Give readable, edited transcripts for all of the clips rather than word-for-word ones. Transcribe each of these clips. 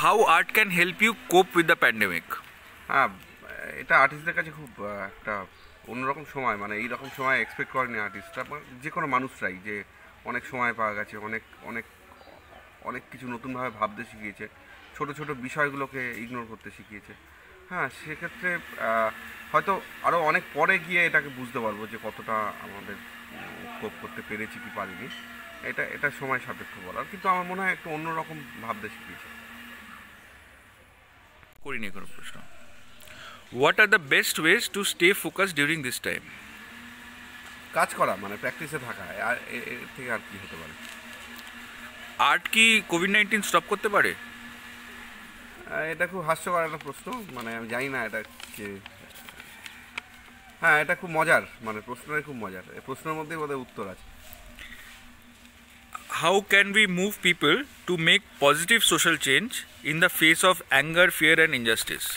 How art can help you cope with the pandemic? হ্যাঁ, এটা আর্টিস্টদের কাছে খুব একটা অন্যরকম সময়, মানে এইরকম সময় এক্সপেক্ট করেনি আর্টিস্টরা, যে কোনো মানুষরাই, যে অনেক সময় পাওয়া গেছে, অনেক অনেক অনেক কিছু নতুনভাবে ভাবতে শিখিয়েছে, ছোট ছোট বিষয়গুলোকে ইগনোর করতে শিখিয়েছে। হ্যাঁ, সেক্ষেত্রে হয়তো আরও অনেক পরে গিয়ে এটাকে বুঝতে পারবো যে কতটা আমাদের কোপ করতে পেরেছি কি পারিনি। এটা সময় সাপেক্ষ বলার, কিন্তু আমার মনে হয় একটু অন্যরকম ভাবতে শিখিয়েছে। করিনি কোনো প্রশ্ন। What are the best ways to stay focused during this time? কাজ করা, মানে প্র্যাকটিসে থাকা, আর এর থেকে আর কি হতে পারে। আর্ট কি কোভিড-19 স্টপ করতে পারে? এটা খুব হাস্যকর একটা প্রশ্ন, মানে আমি জানি না এটা কে। হ্যাঁ, এটা খুব মজার, মানে প্রশ্নটাই খুব মজার, এই প্রশ্নের মধ্যেই বোধহয় উত্তর আছে। How can we move people to make positive social change in the face of anger, fear and injustice?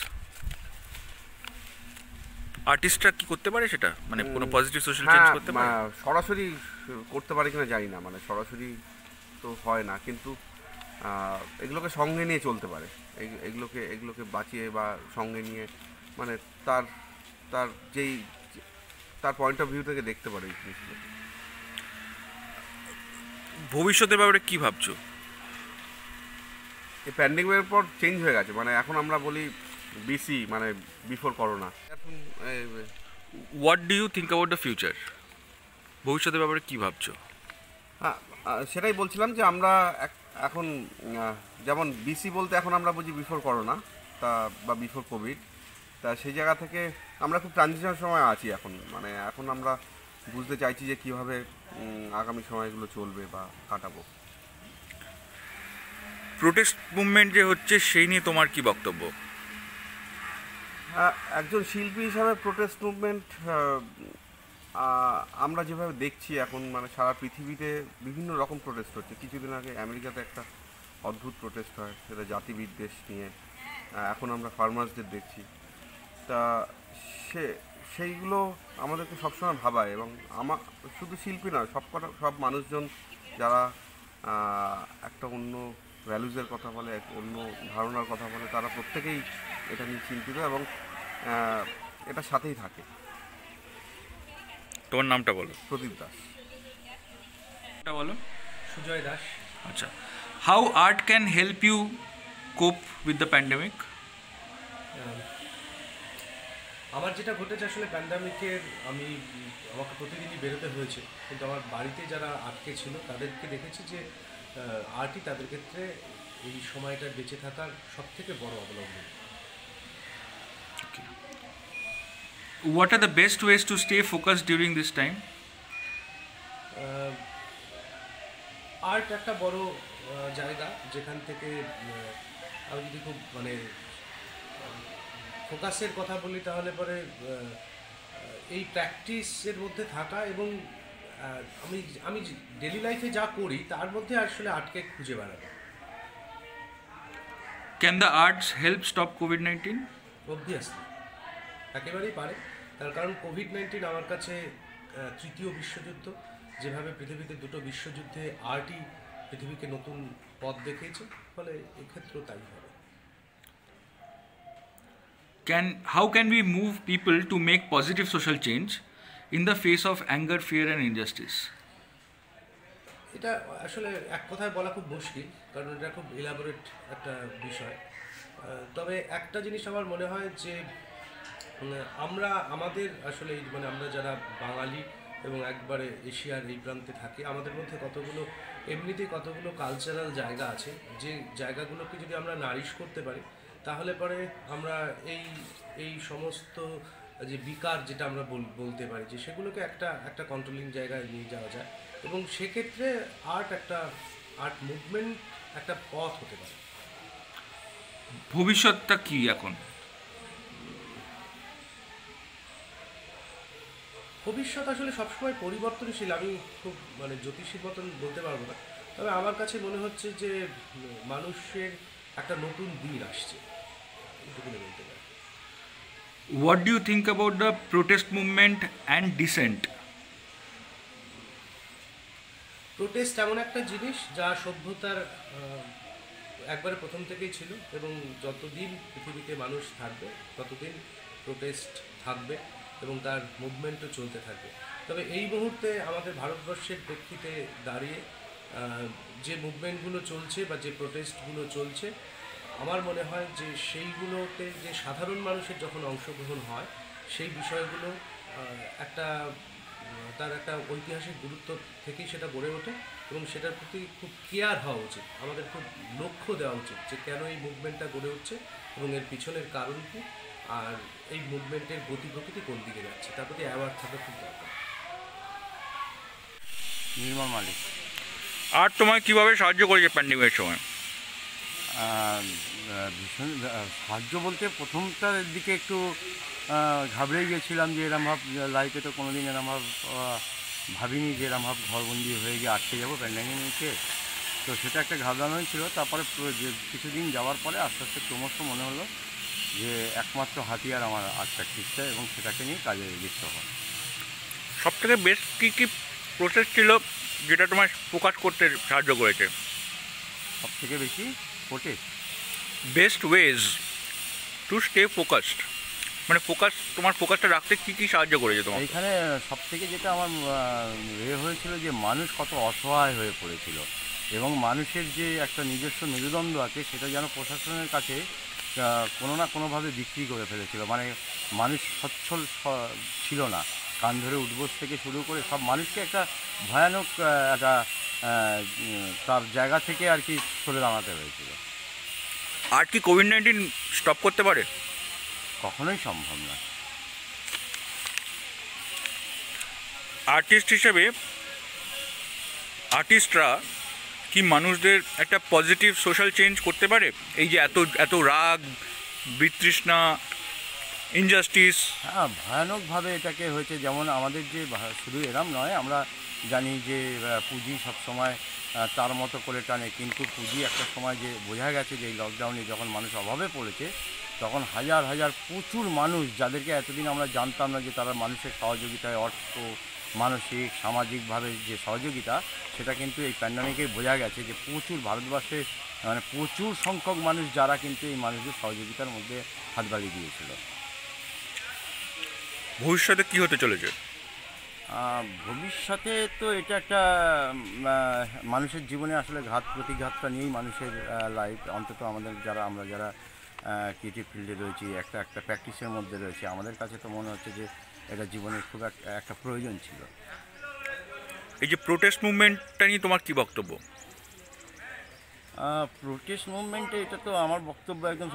আর্টিস্টরা কি করতে পারে সেটা, মানে কোনো পজিটিভ সোশ্যাল চেঞ্জ করতে পারে? সরাসরি করতে পারে কিনা জানি না, মানে সরাসরি তো হয় না, কিন্তু এগুলোকে সঙ্গে নিয়ে চলতে পারে, এগুলোকে বাঁচিয়ে বা সঙ্গে নিয়ে, মানে তার তার যেই তার পয়েন্ট অফ ভিউ থেকে দেখতে পারে এই জিনিসগুলো। ভবিষ্যতের ব্যাপারে কি ভাবছো? এই প্যান্ডেমিকের পর চেঞ্জ হয়ে গেছে, মানে এখন আমরা বলি বিসি, মানে বিফোর করোনা। এখন what do you think about the future? ভবিষ্যতের ব্যাপারে কি ভাবছো? হ্যাঁ, সেটাই বলছিলাম যে আমরা এখন যেমন বিসি বলতে এখন আমরা বুঝি বিফোর করোনা, তা বা বিফোর কোভিড, তা সেই জায়গা থেকে আমরা খুব ট্রানজিশন সময় আছি এখন, মানে এখন আমরা বুঝতে চাইছি যে কীভাবে আগামী সময়গুলো চলবে বা কাটাবো। প্রোটেস্ট মুভমেন্ট যে হচ্ছে সেই নিয়ে তোমার কি বক্তব্য? একজন শিল্পী হিসাবে প্রোটেস্ট মুভমেন্ট আমরা যেভাবে দেখছি এখন, মানে সারা পৃথিবীতে বিভিন্ন রকম প্রোটেস্ট হচ্ছে। কিছুদিন আগে আমেরিকাতে একটা অদ্ভুত প্রোটেস্ট হয়, সেটা জাতিবিদ্বেষ নিয়ে। এখন আমরা ফার্মার্সদের দেখছি, তা সেইগুলো আমাদেরকে সবসময় ভাবায়, এবং শুধু শিল্পী নয়, সব মানুষজন যারা একটা অন্য ভ্যালুজের কথা বলে, অন্য ধারণার কথা বলে, তারা প্রত্যেকেই এটা নিয়ে চিন্তিত এবং এটার সাথেই থাকে। তোমার নামটা বলো। প্রদীপ দাস। এটা বলো। সুজয় দাস। আচ্ছা, how art can help you cope with the pandemic? আমার যেটা ঘটেছে আসলে প্যান্ডেমিকের, আমাকে প্রতিদিনই বেরোতে হয়েছে, কিন্তু আমার বাড়িতে যারা আটকে ছিল তাদেরকে দেখেছি যে আর্টই তাদের ক্ষেত্রে এই সময়টা বেঁচে থাকার সবথেকে বড় অবলম্বন। What are the best ways to stay focused during this time? Art একটা বড় জায়গা যেখান থেকে আমি যদি খুব মানে ফোকাসের কথা বলি, তাহলে পরে এই প্র্যাকটিসের মধ্যে থাকা এবং আমি ডেলি লাইফে যা করি তার মধ্যে আসলে আর্টকে খুঁজে বেড়াবো। Can the arts help stop COVID-19? Obviously একেবারেই পারে, তার কারণ কোভিড-19 আমার কাছে তৃতীয় বিশ্বযুদ্ধ। যেভাবে পৃথিবীতে দুটো বিশ্বযুদ্ধে আর্টই পৃথিবীকে নতুন পথ দেখিয়েছে, ফলে এক্ষেত্রেও তাই হবে। How can we move people to make positive social change in the face of anger, fear and injustice? এটা আসলে এক কথায় বলা খুব মুশকিল, কারণ এটা খুব ইলাবোরেট একটা বিষয়। তবে একটা জিনিস আমার মনে হয় যে আমাদের আসলে মানে আমরা যারা বাঙালি এবং একবারে এশিয়ার এই প্রান্তে থাকি, আমাদের মধ্যে এমনিতেই কতগুলো কালচারাল জায়গা আছে, যে জায়গাগুলোকে যদি আমরা নারিশ করতে পারি, তাহলে পরে আমরা এই সমস্ত যে বিকার যেটা আমরা বলতে পারি, যে সেগুলোকে একটা কন্ট্রোলিং জায়গায় নিয়ে যাওয়া যায়, এবং সেক্ষেত্রে আর্ট মুভমেন্ট একটা পথ হতে পারে। ভবিষ্যৎটা কি এখন? ভবিষ্যৎ আসলে সবসময় পরিবর্তনশীল। আমি খুব মানে জ্যোতিষীর মতন বলতে পারবো না, তবে আমার কাছে মনে হচ্ছে যে মানুষের একটা নতুন দিন আসছে, এটুকুনি বলতে পারি। What do you think about the protest movement and dissent? Protest এমন একটা জিনিস যা সভ্যতার একবারে প্রথম থেকেই ছিল, এবং যতদিন পৃথিবীতে মানুষ থাকবে ততদিন প্রোটেস্ট থাকবে এবং তার মুভমেন্টও চলতে থাকবে। তবে এই মুহূর্তে আমাদের ভারতবর্ষের প্রেক্ষিতে দাঁড়িয়ে যে মুভমেন্টগুলো চলছে বা যে প্রোটেস্টগুলো চলছে, আমার মনে হয় যে সেইগুলোতে যে সাধারণ মানুষের যখন অংশগ্রহণ হয় সেই বিষয়গুলো একটা তার একটা ঐতিহাসিক গুরুত্ব থেকেই সেটা গড়ে ওঠে, এবং সেটার প্রতি খুব কেয়ার হওয়া উচিত, আমাদের খুব লক্ষ্য দেওয়া উচিত যে কেন এই মুভমেন্টটা গড়ে উঠছে এবং এর পিছনের কারণ কী, আর এই মুভমেন্টের গতি প্রকৃতি কোন দিকে যাচ্ছে, তার প্রতি অ্যাওয়ার থাকা খুব দরকার। নির্মল মালিক। আর তোমায় কীভাবে সাহায্য করেছে প্যান্ডেমিকের সময়? ভীষণ সাহায্য বলতে প্রথমটার দিকে একটু ঘাবড়ে গিয়েছিলাম যে এরমভাব লাইফে তো কোনো দিন এরমভাব ভাবিনি যে এরমভাব ঘরবন্দি হয়ে গিয়ে আটকে যাবো প্যান্ডেমিকে। তো সেটা একটা ঘাবড়ানোই ছিল। তারপরে কিছুদিন যাওয়ার পরে আস্তে আস্তে ক্রমশ মনে হলো যে একমাত্র হাতিয়ার আমার আর্ট প্র্যাকটিসটা, এবং সেটাকে নিয়ে কাজে লিপ্ত হয়। সবথেকে বেস্ট কী কী প্রসেস ছিল যেটা তোমার ফোকাস করতে সাহায্য করেছে? সবথেকে বেশি protest. Best ways to stay focused, মানে তোমার ফোকাসটা রাখতে কী কী সাহায্য করেছে তোমার? এইখানে সবথেকে যেটা আমার হয়েছিল যে মানুষ কত অসহায় হয়ে পড়েছিল, এবং মানুষের যে একটা নিজস্ব মেরুদণ্ড আছে সেটা যেন প্রশাসনের কাছে কোনো না কোনোভাবে বিক্রি করে ফেলেছিল। মানে মানুষ সচ্ছল ছিল না, কান ধরে উঠবোস থেকে শুরু করে সব মানুষকে একটা ভয়ানক একটা তার জায়গা থেকে আর কি সরে দাঁড়াতে হয়েছিল। আর কি কোভিড-19 স্টপ করতে পারে? কখনোই সম্ভব না। আর্টিস্ট হিসেবে আর্টিস্টরা কি মানুষদের একটা পজিটিভ সোশ্যাল চেঞ্জ করতে পারে? এই যে এত এত রাগ, বিতৃষ্ণা, ইনজাস্টিস। হ্যাঁ, ভয়ানকভাবে এটাকে হয়েছে। যেমন আমাদের যে শুধু এরম নয়, আমরা জানি যে পুঁজি সবসময় তার মতো করে টানে, কিন্তু পুঁজি একটা সময় যে বোঝা গেছে যে এই লকডাউনে যখন মানুষ অভাবে পড়েছে তখন হাজার হাজার প্রচুর মানুষ, যাদেরকে এতদিন আমরা জানতাম না যে তারা মানুষের সহযোগিতায়, অর্থ, মানসিক, সামাজিকভাবে যে সহযোগিতা, সেটা কিন্তু এই প্যান্ডেমিকেই বোঝা গেছে যে প্রচুর ভারতবর্ষে মানে প্রচুর সংখ্যক মানুষ যারা কিন্তু এই মানুষদের সহযোগিতার মধ্যে হাত বাড়িয়ে দিয়েছিল। ভবিষ্যতে কি হতে চলেছে? ভবিষ্যতে তো এটা একটা মানুষের জীবনে আসলে ঘাত প্রতিঘাতটা নিয়েই মানুষের লাইফ, অন্তত আমাদের আমরা যারা ক্রিয়েটিভ ফিল্ডে রয়েছি, একটা প্র্যাকটিসের মধ্যে রয়েছে, আমাদের কাছে তো মনে হচ্ছে যে এটা জীবনের খুব একটা প্রয়োজন ছিল। এই যে প্রোটেস্ট মুভমেন্টটা নিয়ে তোমার কী বক্তব্য? প্রোটেস্ট মুভমেন্টে এটা তো আমার বক্তব্য একদম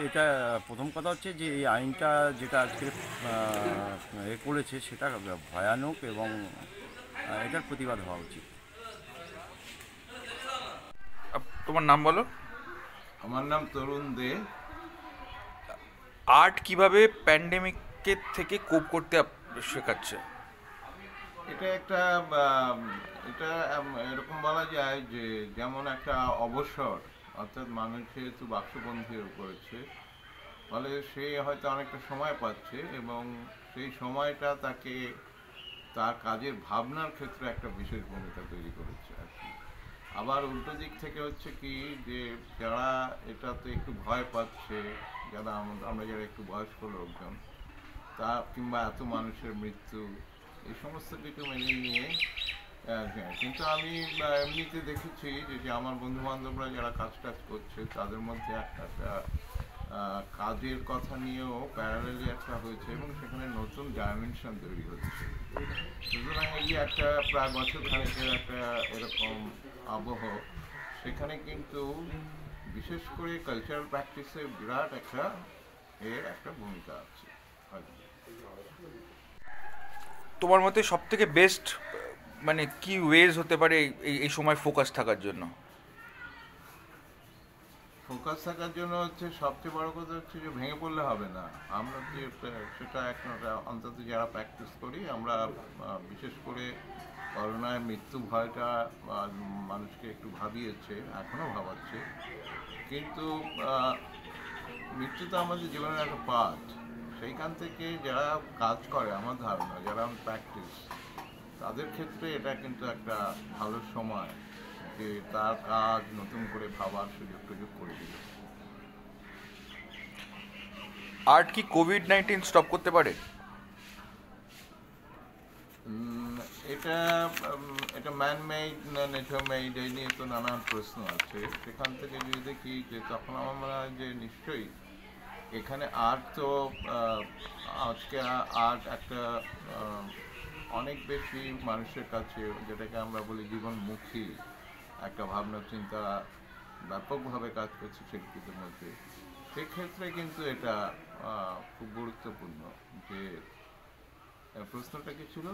এটা প্রথম কথা হচ্ছে যে এই আইনটা যেটা আজকে করেছে সেটা ভয়ানক, এবং এটার প্রতিবাদ হওয়া উচিত। তোমার নাম বলো। আমার নাম তরুণ দে। আর্ট কিভাবে প্যান্ডেমিকের থেকে কোপ করতে শেখাচ্ছে? এটা এটা এরকম বলা যায় যে যেমন একটা অবসর, অর্থাৎ মানুষ যেহেতু বাক্সবন্দী হয়ে পড়েছে, ফলে সে হয়তো অনেকটা সময় পাচ্ছে এবং সেই সময়টা তাকে তার কাজের ভাবনার ক্ষেত্রে একটা বিশেষ ভূমিকা তৈরি করেছে আর কি। আবার উল্টো দিক থেকে হচ্ছে কি যে যারা এটাতে একটু ভয় পাচ্ছে, যারা আমরা যারা একটু বয়স্ক লোকজন, তা কিংবা এত মানুষের মৃত্যু, এই সমস্ত কিছু মেনে নিয়ে কিন্তু আমি এমনিতে দেখেছি যে আমার বন্ধু বান্ধবরা যারা কাজ করছে তাদের মধ্যে একটা কাজের কথা নিয়েও প্যারালালি একটা হয়েছে এবং সেখানে নতুন ডাইমেনশন তৈরি হচ্ছে। সুতরাং এই যে একটা প্রায় বছর খানেকের একটা এরকম আবহ, সেখানে কিন্তু বিশেষ করে কালচারাল প্র্যাকটিসে বিরাট একটা ভূমিকা আছে। তোমার মতে সব থেকে বেস্ট মানে কি ওয়েজ হতে পারে এই সময় ফোকাস থাকার জন্য? ফোকাস থাকার জন্য হচ্ছে সবচেয়ে বড় কথা হচ্ছে যে ভেঙে পড়লে হবে না। আমরা যে সেটা অন্তত যারা প্র্যাকটিস করি, আমরা বিশেষ করে করোনায় মৃত্যু ভয়টা মানুষকে একটু ভাবিয়েছে, এখনও ভাবাচ্ছে, কিন্তু মৃত্যু তো আমাদের জীবনের একটা পার্ট। সেইখান থেকে যারা কাজ করে, আমার ধারণা যারা প্র্যাকটিস, তাদের ক্ষেত্রে এটা কিন্তু একটা ভালো সময় যে তার কাজ নতুন করে ভাবার সুযোগ করে দিল। আর্ট কি কোভিড-19 স্টপ করতে পারে? এটা এটা ম্যান মেড না নেচার মেড, এই নিয়ে তো নানান প্রশ্ন আছে। সেখান থেকে যদি দেখি যে তখন আমার মনে হয় যে নিশ্চয়ই এখানে আর্ট তো আজকে আর্ট একটা অনেক বেশি মানুষের কাছে, যেটাকে আমরা বলি জীবনমুখী একটা ভাবনা চিন্তা ব্যাপকভাবে কাজ করছে শিল্পীদের মধ্যে। সেক্ষেত্রে কিন্তু এটা খুব গুরুত্বপূর্ণ। যে প্রশ্নটা কি ছিল?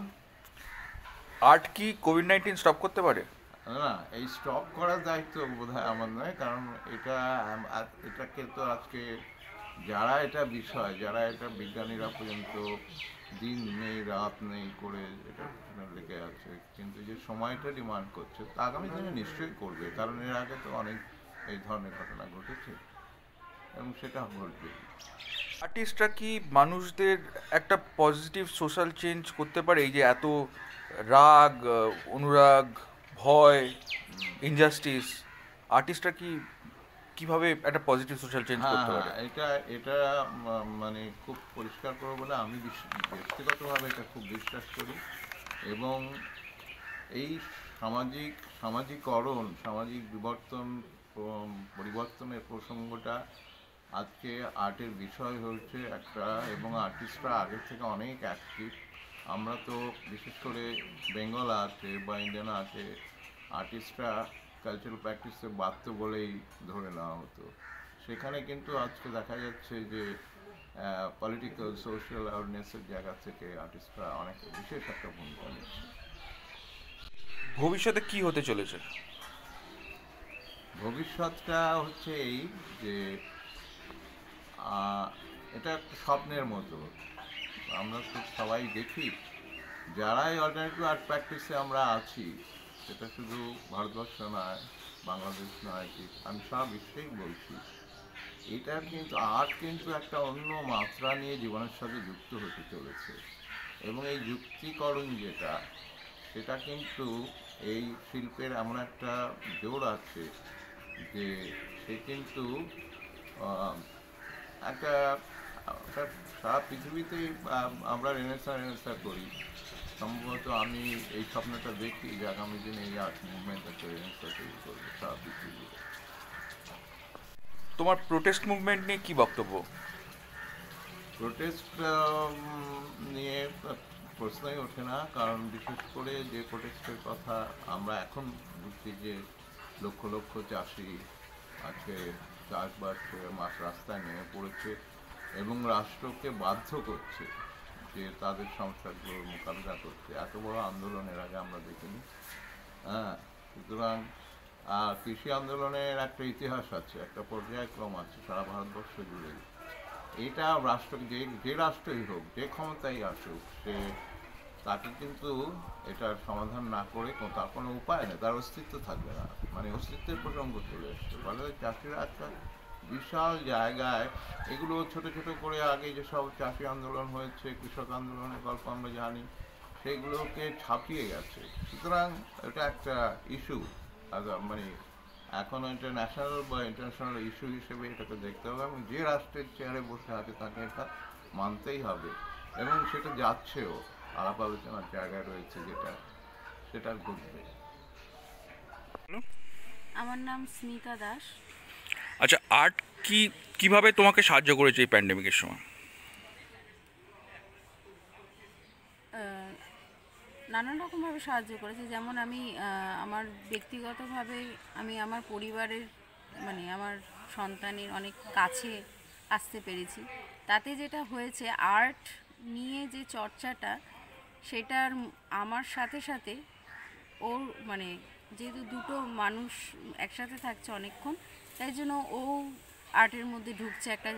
আর্ট কি কোভিড-19 স্টপ করতে পারে? না, এই স্টপ করার দায়িত্ব বোধহয় আমার নয়, কারণ এটাকে তো আজকে যারা এটা বিষয়, যারা এটা বিজ্ঞানীরা পর্যন্ত দিন নেই রাত নেই করে এটা লেগে আছে, কিন্তু যে সময়টা ডিমান্ড করছে তা আগামী দিনে নিশ্চয়ই করবে, কারণ এর আগে তো অনেক এই ধরনের ঘটনা ঘটেছে এবং সেটা ঘটবে। আর্টিস্টরা কি মানুষদের একটা পজিটিভ সোশ্যাল চেঞ্জ করতে পারে? এই যে এত রাগ, অনুরাগ, ভয়, ইনজাস্টিস, আর্টিস্টরা কিভাবে একটা পজিটিভ সোশ্যাল চেঞ্জ করতে পারে? এটা এটা মানে খুব পরিষ্কার করে বলে আমি ব্যক্তিগতভাবে এটা খুব বিশ্বাস করি। এবং এই সামাজিকরণ, সামাজিক পরিবর্তনের প্রসঙ্গটা আজকে আর্টের বিষয় হচ্ছে একটা, এবং আর্টিস্টরা আগের থেকে অনেক অ্যাক্টিভ। আমরা তো বিশেষ করে বেঙ্গল আর্টে বা ইন্ডিয়ান আর্টে আর্টিস্টরা কালচারাল প্র্যাকটিসে বাধ্য বলেই ধরে নেওয়া হতো। সেখানে কিন্তু আজকে দেখা যাচ্ছে যে পলিটিক্যাল সোশ্যাল অ্যাওয়ারনেসের জায়গা থেকে আর্টিস্টরা অনেক বিশেষ একটা ভূমিকা নিচ্ছে। ভবিষ্যতে কি হতে চলেছে? ভবিষ্যৎটা হচ্ছে এই যে এটা একটা স্বপ্নের মতো। আমরা তো সবাই দেখি যারা এই অল্টারনেটিভ আর্ট প্র্যাকটিসে আমরা আছি, সেটা শুধু ভারতবর্ষ নয়, বাংলাদেশ নয়, আমি সারা বিশ্বেই বলছি, এটা কিন্তু আর্ট কিন্তু একটা অন্য মাত্রা নিয়ে জীবনের সাথে যুক্ত হতে চলেছে। এবং এই যুক্তিকরণ যেটা, সেটা কিন্তু এই শিল্পের এমন একটা জোর আছে যে সে কিন্তু একটা সারা পৃথিবীতেই আমরা রেনেসা করি। সম্ভবত আমি এই স্বপ্নটা দেখি যে আগামী দিনে এই আর্ট মুভমেন্ট একটা রেনেসা তৈরি করবে সারা পৃথিবীতে। তোমার প্রোটেস্ট মুভমেন্ট নিয়ে কি বক্তব্য? প্রোটেস্ট নিয়ে প্রশ্নই ওঠে না, কারণ বিশেষ করে যে প্রোটেস্টের কথা আমরা এখন বুঝছি যে লক্ষ লক্ষ চাষি আজকে চাষবাস করে রাস্তায় নেমে পড়েছে এবং রাষ্ট্রকে বাধ্য করছে যে তাদের সমস্যাগুলোর মোকাবিলা করতে। এত বড় আন্দোলনের আগে আমরা দেখিনি। সুতরাং কৃষি আন্দোলনের একটা ইতিহাস আছে, একটা পর্যায়ক্রম আছে সারা ভারতবর্ষ জুড়ে। এটা রাষ্ট্র যে রাষ্ট্রই হোক, যে ক্ষমতাই আসুক, তাকে কিন্তু এটার সমাধান না করে তার কোনো উপায় নেই, তার অস্তিত্ব থাকবে না, মানে অস্তিত্বের প্রসঙ্গ চলে এসছে। ফলে চাষিরা আজকাল বিশাল জায়গায় এগুলো ছোট ছোট করে, আগে যেসব চাষি আন্দোলন হয়েছে, কৃষক আন্দোলনের গল্প আমরা জানি, সেগুলোকে ছাপিয়ে গেছে। সুতরাং এটা একটা ইস্যু, মানে এখন এটা ন্যাশনাল বা ইন্টারন্যাশনাল ইস্যু হিসেবে এটাকে দেখতে হবে, এবং যে রাষ্ট্রের চেয়ারে বসে আছে তাকে এটা মানতেই হবে, এবং সেটা যাচ্ছেও, আলাপ আলোচনার জায়গা রয়েছে যেটা, সেটা ঘটবে। আমার নাম স্মিতা দাস। আচ্ছা, আর্ট কিভাবে তোমাকে সাহায্য করেছে এই প্যান্ডেমিকের সময়? নানান রকমভাবে সাহায্য করেছে। যেমন আমি আমার ব্যক্তিগতভাবে আমি আমার পরিবারের, মানে আমার সন্তানের অনেক কাছে আসতে পেরেছি। তাতে যেটা হয়েছে, আর্ট নিয়ে যে চর্চাটা, সেটার আমার সাথে সাথে ওর, মানে যেহেতু দুটো মানুষ একসাথে থাকছে অনেকক্ষণ, তাই জন্য ও আর্টের মধ্যে ঢুকছে, একটা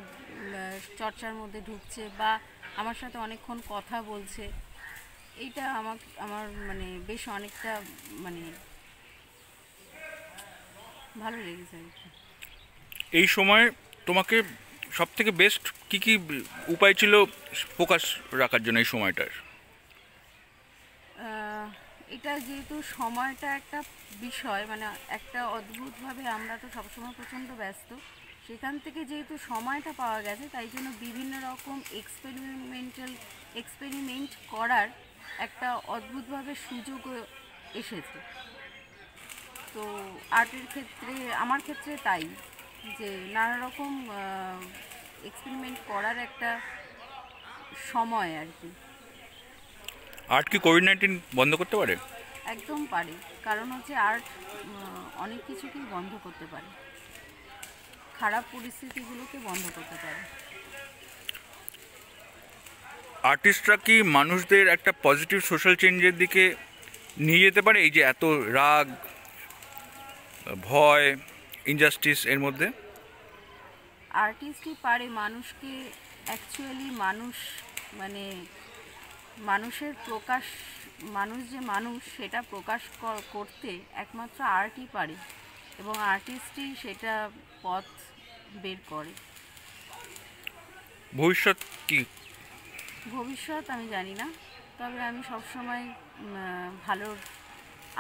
চর্চার মধ্যে ঢুকছে, বা আমার সাথে অনেকক্ষণ কথা বলছে। এইটা আমার মানে বেশ অনেকটা মানে ভালো লেগেছে আর কি। এই সময় তোমাকে সব থেকে বেস্ট কি উপায় ছিল ফোকাস রাখার জন্য এই সময়টার? এটা যেহেতু সময়টা একটা বিষয়, মানে একটা অদ্ভুতভাবে আমরা তো সবসময় প্রচণ্ড ব্যস্ত, সেখান থেকে যেহেতু সময়টা পাওয়া গেছে তাই জন্য বিভিন্ন রকম এক্সপেরিমেন্ট করার একটা অদ্ভুতভাবে সুযোগও এসেছে। তো আর্টের ক্ষেত্রে, আমার ক্ষেত্রে তাই, যে নানা রকম এক্সপেরিমেন্ট করার একটা সময় আর কি। আর্ট কি কোভিড-19 বন্ধ করতে পারে? একদম পারে, কারণ হচ্ছে আর্ট অনেক কিছুকেই বন্ধ করতে পারে, খারাপ পরিস্থিতিগুলোকে বন্ধ করতে পারে। আর্টিস্টরা কি মানুষদের একটা পজিটিভ সোশ্যাল চেঞ্জের দিকে নিয়ে যেতে পারে, এই যে এত রাগ, ভয়, ইনজাস্টিস এর মধ্যে? আর্টিস্টই পারে মানুষকে, অ্যাকচুয়ালি মানুষ, মানে মানুষের প্রকাশ, মানুষ যে মানুষ সেটা প্রকাশ করতে একমাত্র আর্টই পারে, এবং আর্টিস্টই সেটা পথ বের করে। ভবিষ্যৎ কি? ভবিষ্যৎ আমি জানি না, তবে আমি সবসময় ভালোর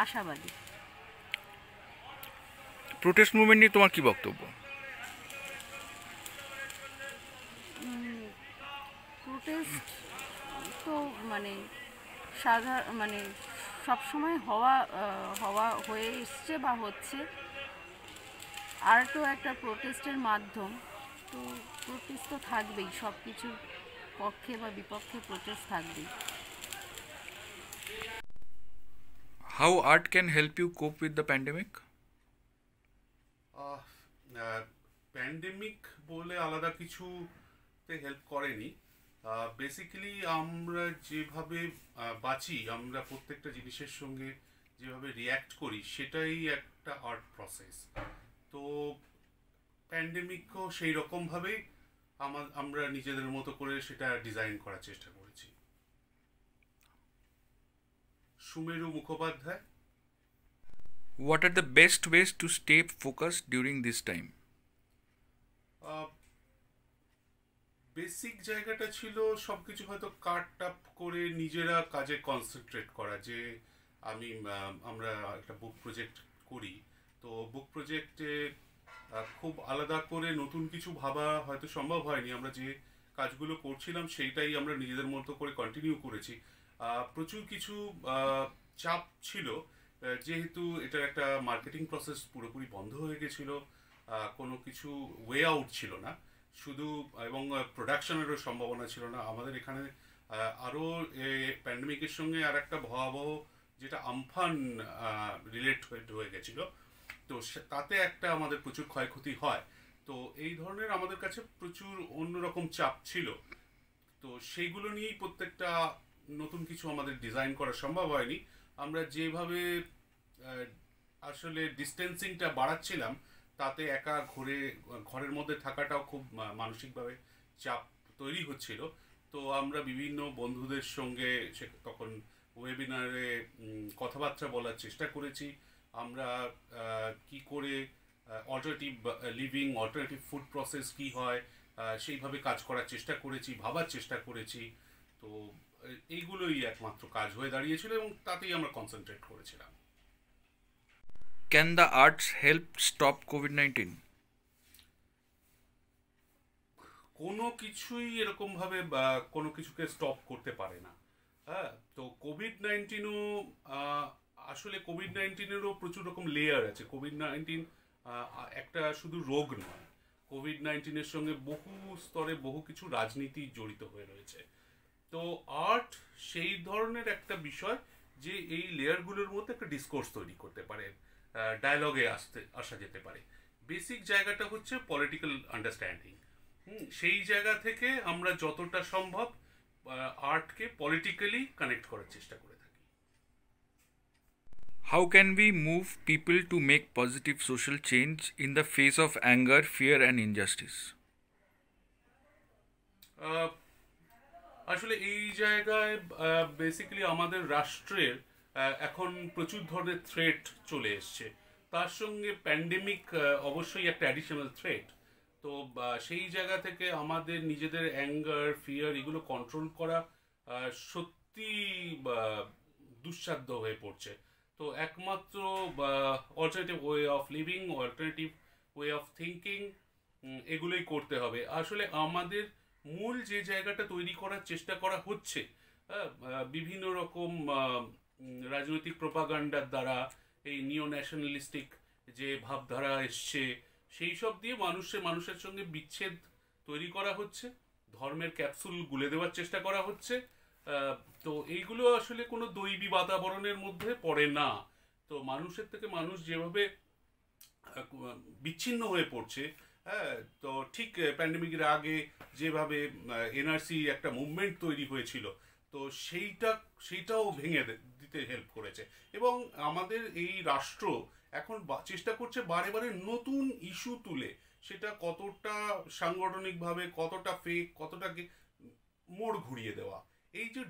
আশাবাদী। প্রোটেস্ট মুভমেন্ট নিয়ে তোমার কি বক্তব্য? প্রোটেস্ট তো মানে মানে সবসময় হওয়া হয়ে এসছে বা হচ্ছে। আর্টও একটা প্রোটেস্টের মাধ্যম, তো প্রোটেস্ট তো থাকবেই, সব কিছুর পক্ষে বা বিপক্ষে প্রোটেস্ট থাকবেই। How art can help you cope with the pandemic? Pandemic বলে আলাদা কিছুতে হেল্প করেনি। বেসিক্যালি আমরা যেভাবে বাঁচি, আমরা প্রত্যেকটা জিনিসের সঙ্গে যেভাবে রিয়্যাক্ট করি, সেটাই একটা আর্ট প্রসেস। তো প্যান্ডেমিকও সেই রকমভাবেই আমরা নিজেদের মতো করে সেটা ডিজাইন করার চেষ্টা করেছি। সুমেরু Mukhopadhyay. What are the best ways to stay focused during this time? Basic জায়গাটা ছিল সবকিছু হয়তো কাট আপ করে নিজেরা কাজে কনসেন্ট্রেট করা, যে আমরা একটা বুক প্রজেক্ট করি, তো বুক প্রজেক্টে খুব আলাদা করে নতুন কিছু ভাবা হয়তো সম্ভব হয়নি। আমরা যে কাজগুলো করছিলাম সেইটাই আমরা নিজেদের মতো করে কন্টিনিউ করেছি। প্রচুর কিছু চাপ ছিল, যেহেতু এটার একটা মার্কেটিং প্রসেস পুরোপুরি বন্ধ হয়ে গেছিলো, কোনো কিছু ওয়ে আউট ছিল না শুধু, এবং প্রোডাকশনেরও সম্ভাবনা ছিল না। আমাদের এখানে আরও প্যান্ডেমিকের সঙ্গে আর একটা ভয়াবহ যেটা আমফান রিলেট হয়ে গেছিলো, তো তাতে একটা আমাদের প্রচুর ক্ষয়ক্ষতি হয়। তো এই ধরনের আমাদের কাছে প্রচুর অন্যরকম চাপ ছিল, তো সেইগুলো নিয়েই প্রত্যেকটা নতুন কিছু আমাদের ডিজাইন করা সম্ভব হয়নি। আমরা যেভাবে আসলে ডিস্টেন্সিংটা বাড়াচ্ছিলাম, তাতে একা ঘরের মধ্যে থাকাটাও খুব মানসিকভাবে চাপ তৈরি হচ্ছিল। তো আমরা বিভিন্ন বন্ধুদের সঙ্গে তখন ওয়েবিনারে কথাবার্তা বলার চেষ্টা করেছি। আমরা কি করে alternative living, alternative food process কি হয়, সেইভাবে কাজ করার চেষ্টা করেছি, ভাবার চেষ্টা করেছি। তো এইগুলোই একমাত্র কাজ হয়ে দাঁড়িয়েছিল এবং তাতেই আমরা কনসেন্ট্রেট করেছিলাম। Can the arts help stop COVID-19? কোনো কিছুই এরকমভাবে কোনো কিছুকে স্টপ করতে পারে না। হ্যাঁ, তো কোভিড-19ও আসলে কোভিড-19এরও প্রচুর রকম লেয়ার আছে। কোভিড-19 একটা শুধু রোগ নয়, কোভিড-19-এর সঙ্গে বহু স্তরে বহু কিছু রাজনীতি জড়িত হয়ে রয়েছে। তো আর্ট সেই ধরনের একটা বিষয় যে এই লেয়ারগুলোর মধ্যে একটা ডিসকোর্স তৈরি করতে পারে, ডায়ালগে আসা যেতে পারে। বেসিক জায়গাটা হচ্ছে পলিটিক্যাল আন্ডারস্ট্যান্ডিং। সেই জায়গা থেকে আমরা যতটা সম্ভব আর্টকে পলিটিক্যালি কানেক্ট করার চেষ্টা করে থাকি। How can we move people to make positive social change in the face of anger, fear and injustice? আসলে এই জায়গায় বেসিক্যালি আমাদের রাষ্ট্রের এখন প্রচুর ধরনের থ্রেট চলে এসছে, তার সঙ্গে প্যান্ডেমিক অবশ্যই একটা অ্যাডিশনাল থ্রেট। তো সেই জায়গা থেকে আমাদের নিজেদের অ্যাঙ্গার, ফিয়ার এগুলো কন্ট্রোল করা সত্যি দুঃসাধ্য হয়ে পড়ছে। তো একমাত্র alternative way of living, alternative way of thinking, এগুলোই করতে হবে। আসলে আমাদের মূল যে জায়গাটা তৈরি করার চেষ্টা করা হচ্ছে বিভিন্ন রকম রাজনৈতিক প্রোপাগান্ডার দ্বারা, এই নিও ন্যাশনালিস্টিক যে ভাবধারা এসছে, সেই সব দিয়ে মানুষের সঙ্গে বিচ্ছেদ তৈরি করা হচ্ছে, ধর্মের ক্যাপসুল গুলে দেওয়ার চেষ্টা করা হচ্ছে। তো এইগুলো আসলে কোনো দৈবী বাতাবরণের মধ্যে পড়ে না। তো মানুষের থেকে মানুষ যেভাবে বিচ্ছিন্ন হয়ে পড়ছে, হ্যাঁ, তো ঠিক প্যান্ডেমিকের আগে যেভাবে এনআরসি একটা মুভমেন্ট তৈরি হয়েছিল, তো সেইটাও ভেঙে দিতে হেল্প করেছে। এবং আমাদের এই রাষ্ট্র এখন চেষ্টা করছে বারে বারে নতুন ইস্যু তুলে সেটা কতটা সাংগঠনিকভাবে, কতটা ফেক, কতটা মোড় ঘুরিয়ে দেওয়া। এই যে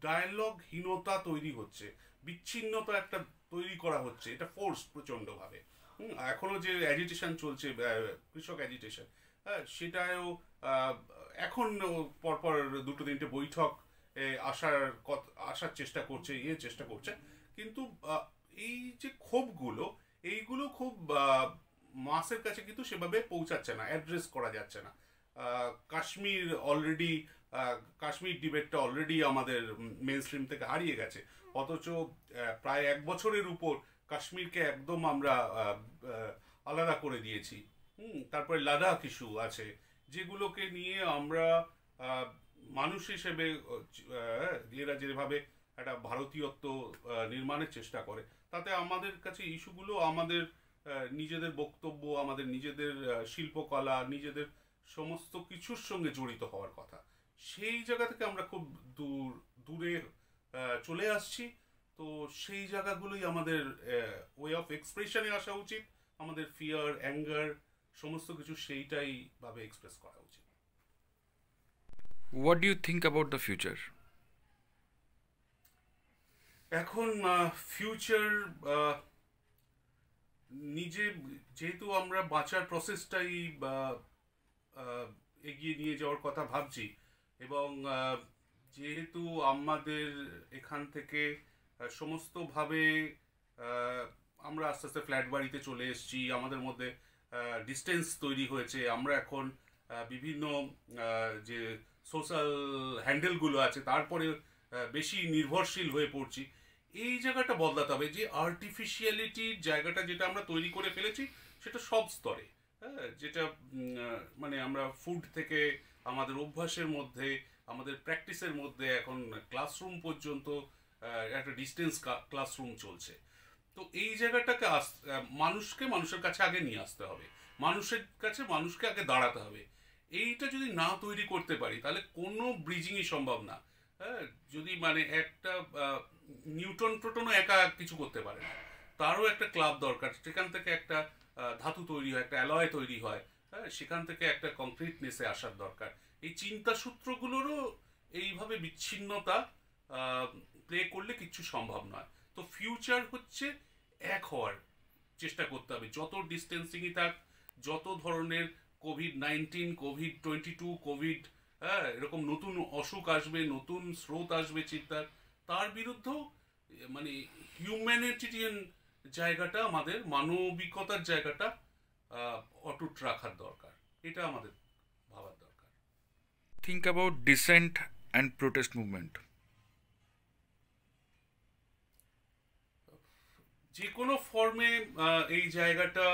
ডায়ালগহীনতা তৈরি হচ্ছে, বিচ্ছিন্নতা একটা তৈরি করা হচ্ছে, এটা ফোর্স প্রচণ্ডভাবে। এখনো যে অ্যাজিটেশন চলছে, কৃষক অ্যাজিটেশন, হ্যাঁ, সেটাও এখন পরপর 2-3টে বৈঠক আসার চেষ্টা করছে, কিন্তু এই যে ক্ষোভগুলো, এইগুলো খুব মাসের কাছে কিন্তু সেভাবে পৌঁছাচ্ছে না, অ্যাড্রেস করা যাচ্ছে না। কাশ্মীর ডিবেটটা অলরেডি আমাদের মেন স্ট্রিম থেকে হারিয়ে গেছে, অথচ প্রায় 1 বছরের উপর কাশ্মীরকে একদম আমরা আলাদা করে দিয়েছি। তারপরে লাদাখ ইস্যু আছে, যেগুলোকে নিয়ে আমরা মানুষ হিসেবে এরা যেভাবে একটা ভারতীয়ত্ব নির্মাণের চেষ্টা করে, তাতে আমাদের কাছে ইস্যুগুলো আমাদের নিজেদের বক্তব্য, আমাদের নিজেদের শিল্পকলা, নিজেদের সমস্ত কিছুর সঙ্গে জড়িত হওয়ার কথা। সেই জায়গা থেকে আমরা খুব দূরে চলে আসছি। তো সেই জায়গাগুলোই আমাদের ওয়ে অফ এক্সপ্রেশনে আসা উচিত। আমাদের ফিয়ার, অ্যাঙ্গার, সমস্ত কিছু সেইটাই ভাবে এক্সপ্রেস করা উচিত। What do you think about the future? এখন ফিউচার, নিজে যেহেতু আমরা বাঁচার প্রসেসটাই এগিয়ে নিয়ে যাওয়ার কথা ভাবছি, এবং যেহেতু আমাদের এখান থেকে সমস্তভাবে আমরা আস্তে আস্তে ফ্ল্যাট বাড়িতে চলে এসেছি, আমাদের মধ্যে ডিস্টেন্স তৈরি হয়েছে, আমরা এখন বিভিন্ন যে সোশ্যাল হ্যান্ডেলগুলো আছে তারপরে বেশি নির্ভরশীল হয়ে পড়ছি। এই জায়গাটা বদলাতে হবে, যে আর্টিফিশিয়ালিটির জায়গাটা যেটা আমরা তৈরি করে ফেলেছি সেটা সব স্তরে, হ্যাঁ, যেটা মানে আমরা ফুড থেকে আমাদের অভ্যাসের মধ্যে, আমাদের প্র্যাকটিসের মধ্যে, এখন ক্লাসরুম পর্যন্ত একটা ডিস্টেন্স ক্লাসরুম চলছে। তো এই জায়গাটাকে মানুষের কাছে আগে নিয়ে আসতে হবে, মানুষকে আগে দাঁড়াতে হবে। এইটা যদি না তৈরি করতে পারি তাহলে কোনো ব্রিজিংই সম্ভব না। হ্যাঁ, যদি মানে একটা নিউটনও একা কিছু করতে পারে না, তারও একটা ক্লাব দরকার, সেখান থেকে একটা ধাতু তৈরি হয়, একটা অ্যালয় তৈরি হয়, হ্যাঁ, সেখান থেকে একটা কংক্রিটনেসে আসার দরকার। এই চিন্তা সূত্রগুলোরও এইভাবে বিচ্ছিন্নতা প্লে করলে কিচ্ছু সম্ভব নয়। তো ফিউচার হচ্ছে এক হওয়ার চেষ্টা করতে হবে, যত ডিস্টেন্সিংই থাক, যত ধরনের কোভিড-19, কোভিড-22, কোভিড, হ্যাঁ, এরকম নতুন অসুখ আসবে, নতুন স্রোত আসবে চিন্তার, তার বিরুদ্ধেও মানে হিউম্যানিটেরিয়ান জায়গাটা, আমাদের মানবিকতার জায়গাটা অটুট রাখার দরকার, এটা আমাদের ভাবার দরকার। Think about dissent and protest movement. যে কোনো ফর্মে এই জায়গাটা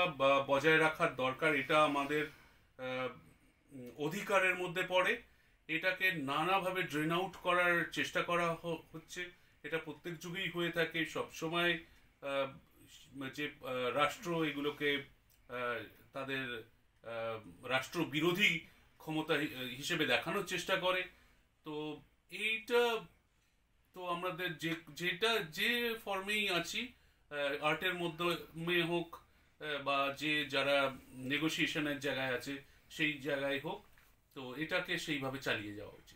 বজায় রাখার দরকার, এটা আমাদের অধিকারের মধ্যে পড়ে। এটাকে নানাভাবে ড্রেন আউট করার চেষ্টা করা হচ্ছে, এটা প্রত্যেক যুগেই হয়ে থাকে। সবসময় যে রাষ্ট্র এগুলোকে তাদের রাষ্ট্র বিরোধী ক্ষমতা হিসেবে দেখানোর চেষ্টা করে। তো এইটা তো আমাদের যে ফর্মেই আছি, আর্টের মধ্যে হোক বা যারা নেগোসিয়েশনের জায়গায় আছে সেই জায়গায় হোক, তো এটাকে সেইভাবে চালিয়ে যাওয়া উচিত।